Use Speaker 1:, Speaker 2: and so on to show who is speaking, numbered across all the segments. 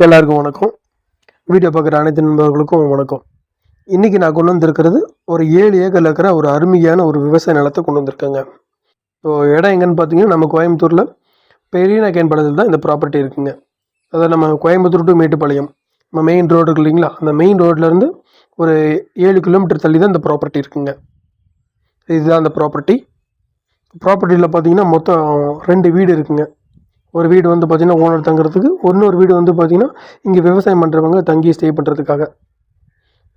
Speaker 1: எல்லாருக்கும் வணக்கம். வீடியோ பார்க்குற அனைத்து நண்பர்களுக்கும் வணக்கம். இன்றைக்கி நான் கொண்டு வந்திருக்கிறது ஒரு 7 ஏக்கரில் இருக்கிற ஒரு அருமையான ஒரு விவசாய நிலத்தை கொண்டு வந்திருக்கேங்க. ஸோ இடம் எங்கன்னு பார்த்தீங்கன்னா நம்ம கோயம்புத்தூரில் பெரியநாயக்கன் படத்தில் தான் இந்த ப்ராப்பர்ட்டி இருக்குங்க. அதாவது நம்ம கோயம்புத்தூர் டு மேட்டுப்பாளையம் நம்ம மெயின் ரோடு இருக்கு இல்லைங்களா, அந்த மெயின் ரோட்லேருந்து ஒரு 7 கிலோமீட்டர் தள்ளி தான் இந்த ப்ராப்பர்ட்டி இருக்குங்க. இதுதான் அந்த ப்ராப்பர்ட்டியில் பார்த்தீங்கன்னா மொத்தம் 2 வீடு இருக்குங்க. ஒரு வீடு வந்து பார்த்திங்கன்னா ஓனர் தங்குறதுக்கு, இன்னொரு வீடு வந்து பார்த்திங்கன்னா இங்கே விவசாயம் பண்ணுறவங்க தங்கி ஸ்டே பண்ணுறதுக்காக.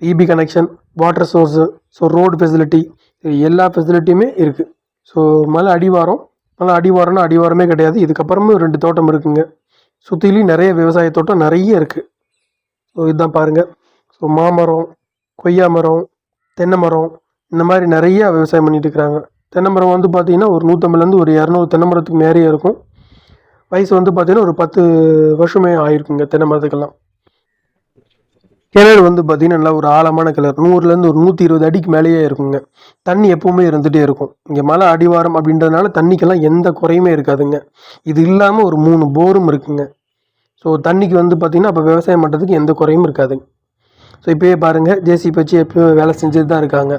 Speaker 1: EB connection, water source, so road facility, எல்லா ஃபெசிலிட்டியுமே இருக்குது. ஸோ மலை அடிவாரம்னா அடிவாரமே கிடையாது. இதுக்கப்புறமும் 2 தோட்டம் இருக்குங்க. சுற்றிலையும் நிறைய விவசாய தோட்டம் நிறைய இருக்குது. ஸோ இதுதான் பாருங்கள். ஸோ மாமரம், கொய்யா மரம், தென்னை மரம், இந்த மாதிரி நிறையா விவசாயம் பண்ணிட்டு இருக்கிறாங்க. தென்னை மரம் வந்து பார்த்திங்கன்னா ஒரு 150லேருந்து ஒரு 200 தென்னை மரத்துக்கு மேலேயே இருக்கும். வயசு வந்து பார்த்திங்கன்னா ஒரு 10 வருஷமே ஆயிருக்குங்க தென்னை மரத்துக்கெல்லாம். கிணறு வந்து பார்த்திங்கன்னா நல்லா ஒரு ஆழமான கிணறு, 100லேருந்து ஒரு 120 அடிக்கு மேலேயே இருக்குங்க. தண்ணி எப்போவுமே இருந்துகிட்டே இருக்கும். இங்கே மலை அடிவாரம் அப்படின்றதுனால தண்ணிக்கெல்லாம் எந்த குறையுமே இருக்காதுங்க. இது இல்லாமல் ஒரு 3 போரும் இருக்குங்க. ஸோ தண்ணிக்கு வந்து பார்த்திங்கன்னா அப்போ விவசாயம் பண்ணுறதுக்கு எந்த குறையும் இருக்காதுங்க. ஸோ இப்போயே பாருங்கள், ஜேசிபி வச்சு எப்போயும் வேலை செஞ்சுட்டு தான் இருக்காங்க.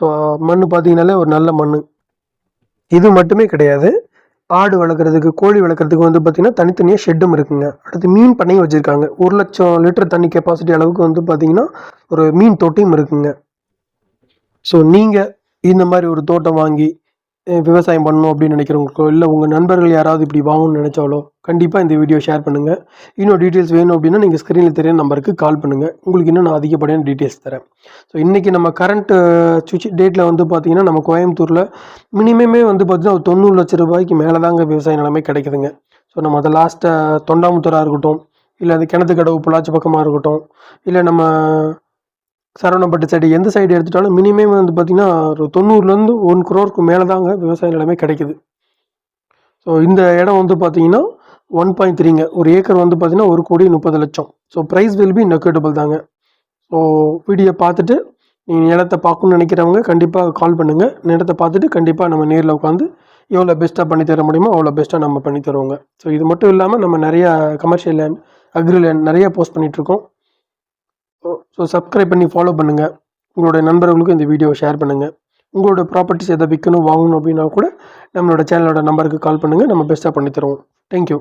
Speaker 1: ஸோ மண் பார்த்திங்கனாலே ஒரு நல்ல மண். இது மட்டுமே கிடையாது, ஆடு வளர்க்குறதுக்கு, கோழி வளர்க்குறதுக்கு வந்து பார்த்திங்கன்னா தனித்தனியாக ஷெட்டும் இருக்குங்க. அடுத்து மீன் பண்ணையும் வச்சுருக்காங்க. 1 லட்சம் லிட்டர் தண்ணி கெப்பாசிட்டி அளவுக்கு வந்து பார்த்திங்கன்னா ஒரு மீன் தொட்டியும் இருக்குங்க. ஸோ நீங்கள் இந்த மாதிரி ஒரு தோட்டம் வாங்கி விவசாயம் பண்ணணும் அப்படின்னு நினைக்கிறவங்களுக்கோ, இல்லை உங்கள் நண்பர்கள் யாராவது இப்படி வாங்கணும்னு நினச்சாலோ கண்டிப்பாக இந்த வீடியோ ஷேர் பண்ணுங்கள். இன்னும் டீட்டெயில்ஸ் வேணும் அப்படின்னா நீங்கள் ஸ்க்ரீனில் தெரிய நம்பருக்கு கால் பண்ணுங்கள். உங்களுக்கு இன்னும் நான் அதிகப்படியான டீட்டெயில்ஸ் தரேன். ஸோ இன்றைக்கி நம்ம கரண்ட் டேட்டில் வந்து பார்த்திங்கன்னா நம்ம கோயம்புத்தூரில் மினிமமே வந்து பார்த்திங்கன்னா ஒரு 90 லட்ச ரூபாய்க்கு மேலே தாங்க விவசாய நிலைமை கிடைக்குதுங்க. ஸோ நம்ம அதை லாஸ்ட்டாக தொண்டாமுத்தூராக இருக்கட்டும், இல்லை அது கிணத்துக்கடவு பொள்ளாச்சி பக்கமாக இருக்கட்டும், இல்லை நம்ம சரவணப்பட்டு சைடு, எந்த சைடு எடுத்துட்டாலும் மினிமம் வந்து பார்த்திங்கன்னா ஒரு 90லேருந்து 1 crore மேலே தாங்க விவசாய நிலைமை கிடைக்குது. ஸோ இந்த இடம் வந்து பார்த்திங்கன்னா 1.3ங்க. ஒரு ஏக்கர் வந்து பார்த்திங்கன்னா 1,30,00,000. ஸோ ப்ரைஸ் வில் பி நெகோட்டியபிள் தாங்க. ஸோ வீடியோ பார்த்துட்டு நீங்கள் நிலத்தை பார்க்கணுன்னு நினைக்கிறவங்க கண்டிப்பாக கால் பண்ணுங்கள். நிலத்தை பார்த்துட்டு கண்டிப்பாக நம்ம நேரில் உட்காந்து எவ்வளோ பெஸ்ட்டாக பண்ணி தர முடியுமோ அவ்வளோ பெஸ்ட்டாக நம்ம பண்ணி தருவோங்க. ஸோ இது மட்டும் இல்லாமல் நம்ம நிறையா கமர்ஷியல் லேண்ட், அக்ரி லேண்ட் நிறையா போஸ்ட் பண்ணிகிட்ருக்கோம். ஸோ சப்ஸ்கிரைப் பண்ணி ஃபாலோ பண்ணுங்கள். உங்களுடைய நண்பர்களுக்கும் இந்த வீடியோவை ஷேர் பண்ணுங்கள். உங்களோட ப்ராப்பர்ட்டிஸ் எதை விற்கணும் வாங்கணும் அப்படின்னா கூட நம்மளோட சேனலோட நம்பருக்கு கால் பண்ணுங்கள். நம்ம பெஸ்ட்டாக பண்ணி தருவோம். தேங்க்யூ.